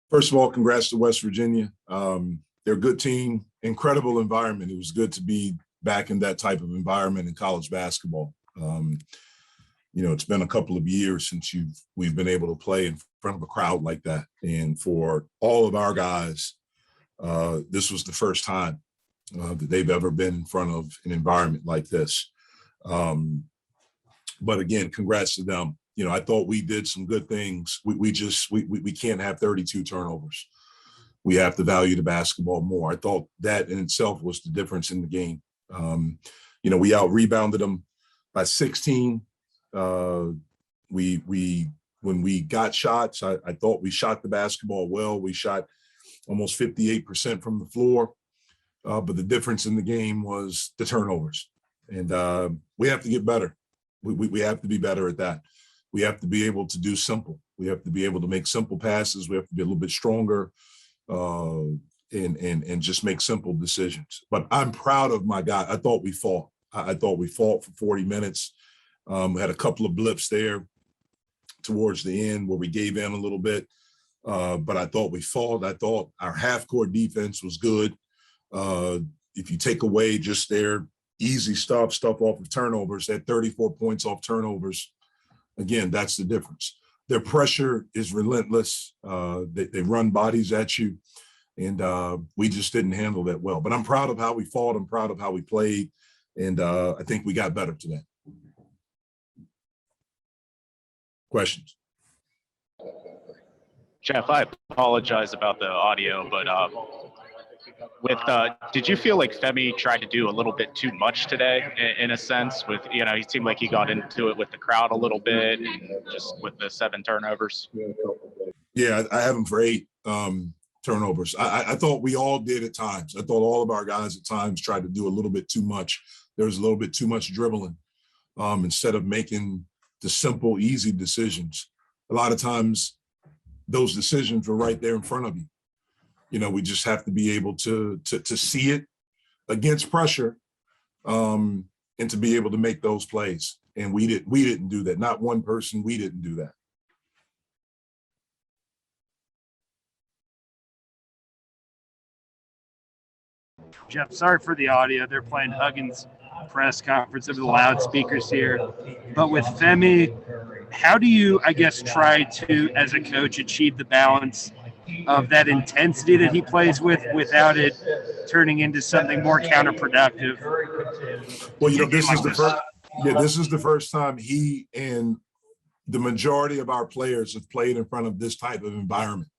First of all, congrats to West Virginia. They're a good team, incredible environment. It was good to be back in that type of environment in college basketball. It's been a couple of years since we've been able to play in front of a crowd like that. And for all of our guys, this was the first time that they've ever been in front of an environment like this. But again, congrats to them. I thought we did some good things. We can't have 32 turnovers. We have to value the basketball more. I thought that in itself was the difference in the game. We out-rebounded them by 16. When we got shots, I thought we shot the basketball well. We shot almost 58% from the floor. But the difference in the game was the turnovers. And we have to get better. We have to be better at that. We have to be able to do simple. We have to be able to make simple passes. We have to be a little bit stronger and just make simple decisions. But I'm proud of my guy. I thought we fought. I thought we fought for 40 minutes. We had a couple of blips there towards the end where we gave in a little bit. But I thought we fought. I thought our half-court defense was good. If you take away just their easy stuff off of turnovers, that 34 points off turnovers, again, that's the difference. Their pressure is relentless. They run bodies at you, and we just didn't handle that well. But I'm proud of how we fought. I'm proud of how we played, and I think we got better today. Questions? Jeff, I apologize about the audio, but did you feel like Femi tried to do a little bit too much today in a sense with, he seemed like he got into it with the crowd a little bit and just with the 7 turnovers? Yeah, I have him for 8 turnovers. I thought we all did at times. I thought all of our guys at times tried to do a little bit too much. There was a little bit too much dribbling instead of making the simple, easy decisions. A lot of times those decisions were right there in front of you. We just have to be able to see it against pressure and to be able to make those plays. And we didn't do that. Not one person, we didn't do that. Jeff, sorry for the audio. They're playing Huggins press conference over the loudspeakers here. But with Femi, how do you, try to, as a coach, achieve the balance of that intensity that he plays with without it turning into something more counterproductive? Well, this is the first time he and the majority of our players have played in front of this type of environment.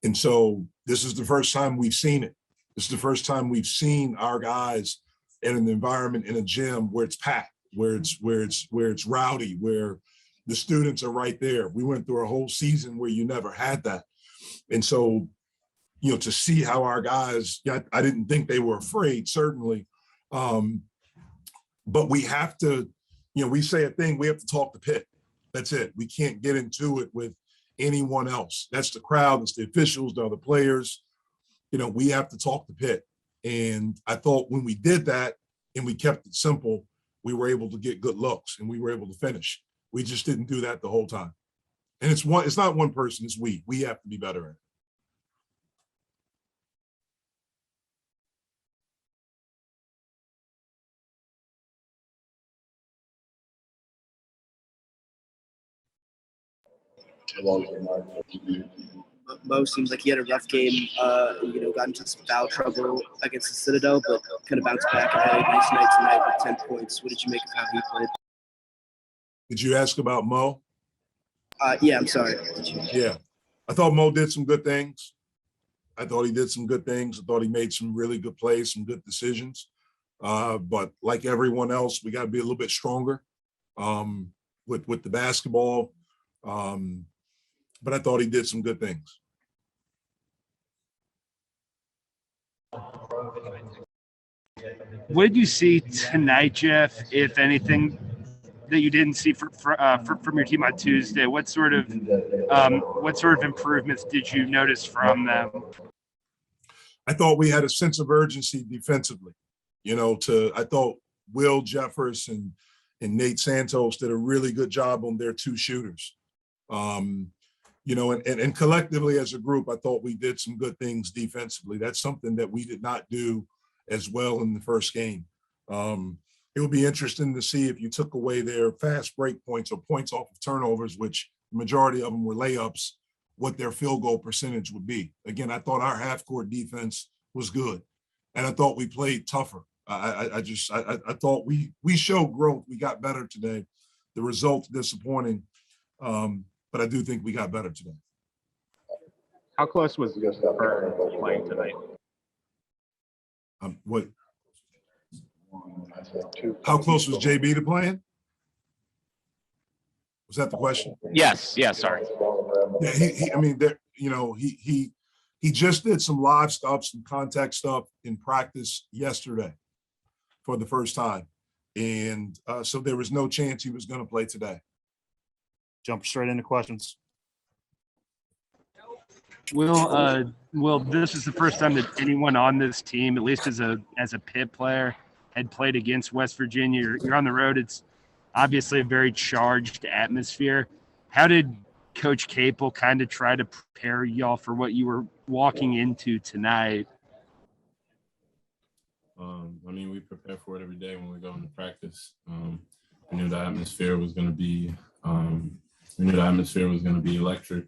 And so this is the first time we've seen it. This is the first time we've seen our guys in an environment in a gym where it's packed, where it's rowdy, where the students are right there. We went through a whole season where you never had that. And so, to see how our guys, I didn't think they were afraid, certainly. But we have to, we say a thing, we have to talk to Pitt. That's it. We can't get into it with anyone else. That's the crowd, it's the officials, the other players. We have to talk to Pitt. And I thought when we did that and we kept it simple, we were able to get good looks and we were able to finish. We just didn't do that the whole time. And it's not one person, it's we. We have to be better at it. Mo seems like he had a rough game, got into some foul trouble against the Citadel, but kind of bounced back and had a nice night tonight with 10 points. What did you make of how he played? Did you ask about Mo? Yeah, I'm sorry. Yeah, I thought Mo did some good things. I thought he did some good things. I thought he made some really good plays, some good decisions. But like everyone else, we got to be a little bit stronger with the basketball. But I thought he did some good things. What did you see tonight, Jeff, if anything, that you didn't see from your team on Tuesday? What sort of improvements did you notice from them? I thought we had a sense of urgency defensively. I thought Will Jeffress and Nate Santos did a really good job on their 2 shooters. And collectively as a group, I thought we did some good things defensively. That's something that we did not do as well in the first game. It would be interesting to see if you took away their fast break points or points off of turnovers, which the majority of them were layups, what their field goal percentage would be. Again, I thought our half-court defense was good, and I thought we played tougher. I thought we showed growth. We got better today. The results disappointing, but I do think we got better today. How close was Burn playing tonight? What? How close was JB to playing? Was that the question? Yes. Sorry. Yeah, he just did some live stuff, some contact stuff in practice yesterday for the first time, and so there was no chance he was going to play today. Jump straight into questions. Will, this is the first time that anyone on this team, at least as a Pitt player, had played against West Virginia. You're on the road. It's obviously a very charged atmosphere. How did Coach Capel kind of try to prepare y'all for what you were walking into tonight? We prepare for it every day when we go into practice. We knew the atmosphere was going to be. We knew the atmosphere was going to be electric.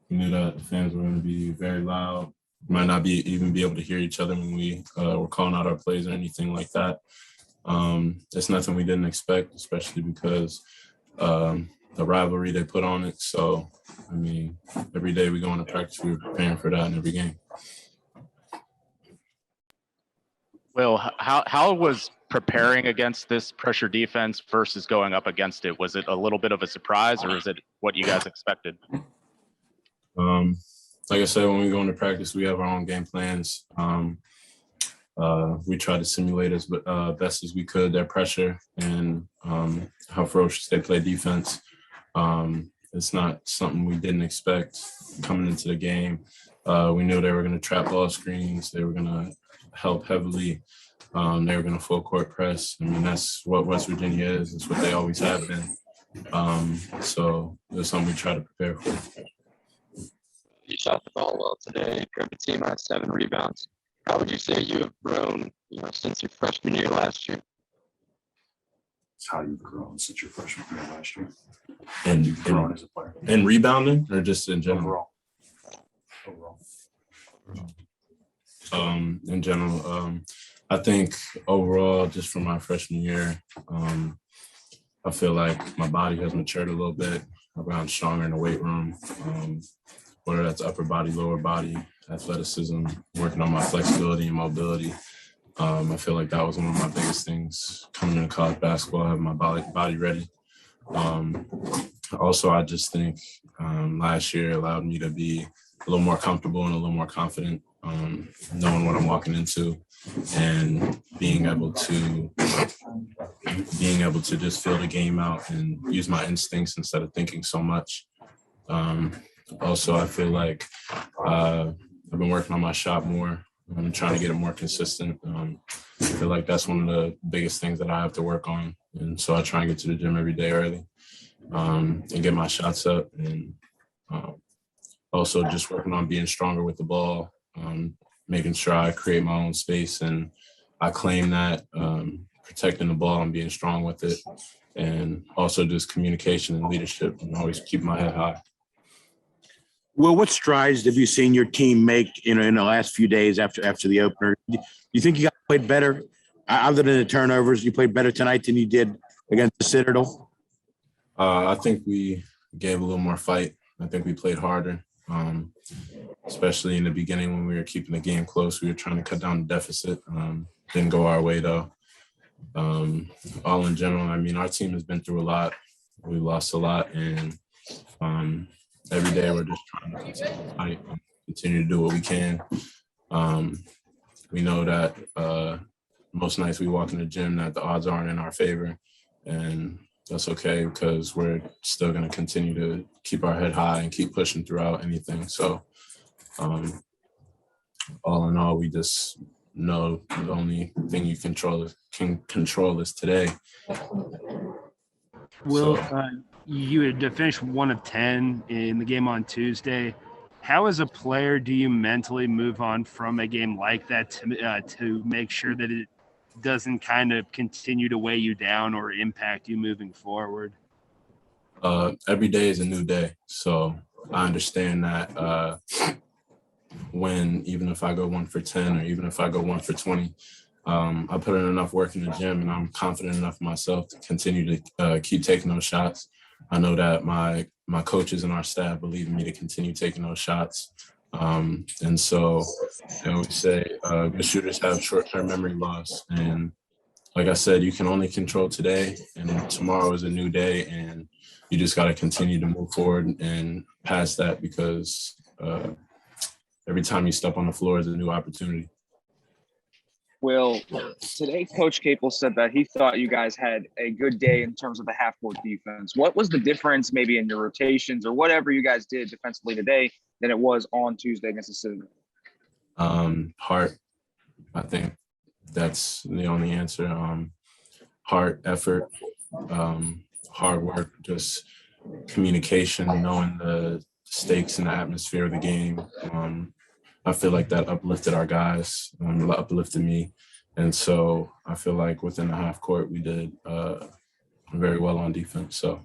We knew that the fans were going to be very loud. Might not even be able to hear each other when we were calling out our plays or anything like that. It's nothing we didn't expect, especially because the rivalry they put on it. So, every day we go into practice, we were preparing for that in every game. Will, how was preparing against this pressure defense versus going up against it? Was it a little bit of a surprise, or is it what you guys expected? Like I said, when we go into practice, we have our own game plans. We try to simulate as best as we could their pressure and how ferocious they play defense. It's not something we didn't expect coming into the game. We knew they were going to trap ball screens. They were going to help heavily. They were going to full court press. That's what West Virginia is. It's what they always have been. So it was something we try to prepare for. You shot the ball well today. Drove the team out 7 rebounds. How would you say you have grown, since your freshman year last year? It's how you've grown since your freshman year last year. And you've grown as a player. And rebounding, or just in general? Overall. In general, I think overall, just from my freshman year, I feel like my body has matured a little bit. I've gotten stronger in the weight room, whether that's upper body, lower body, athleticism, working on my flexibility and mobility. I feel like that was one of my biggest things coming into college basketball, having my body ready. Also, I just think last year allowed me to be a little more comfortable and a little more confident, knowing what I'm walking into and being able to just feel the game out and use my instincts instead of thinking so much. Also, I feel like I've been working on my shot more. I'm trying to get it more consistent. I feel like that's one of the biggest things that I have to work on. And so I try and get to the gym every day early and get my shots up. And also just working on being stronger with the ball, making sure I create my own space and I claim that, protecting the ball and being strong with it. And also just communication and leadership and always keep my head high. Well, what strides have you seen your team make, in the last few days after the opener? Do you think you guys played better, other than the turnovers? You played better tonight than you did against the Citadel? I think we gave a little more fight. I think we played harder, especially in the beginning when we were keeping the game close. We were trying to cut down the deficit. Didn't go our way, though. All in general, our team has been through a lot. We lost a lot, and every day we're just trying to continue to do what we can. We know that most nights we walk in the gym that the odds aren't in our favor, and that's okay because we're still going to continue to keep our head high and keep pushing throughout anything. So all in all, we just know the only thing you can control is today. Will, You had finished 1 of 10 in the game on Tuesday. How, as a player, do you mentally move on from a game like that to make sure that it doesn't kind of continue to weigh you down or impact you moving forward? Every day is a new day. So I understand that when, even if I go 1 for 10 or even if I go 1 for 20, I put in enough work in the gym and I'm confident enough in myself to continue to keep taking those shots. I know that my coaches and our staff believe in me to continue taking those shots. And so I always say good shooters have short-term memory loss. And like I said, you can only control today, and tomorrow is a new day, and you just got to continue to move forward and past that, because every time you step on the floor is a new opportunity. Will, today Coach Capel said that he thought you guys had a good day in terms of the half-court defense. What was the difference maybe in your rotations or whatever you guys did defensively today than it was on Tuesday against the Citadel? Heart. I think that's the only answer. Heart, effort, hard work, just communication, knowing the stakes and the atmosphere of the game. I feel like that uplifted our guys, uplifted me. And so I feel like within the half court, we did very well on defense. So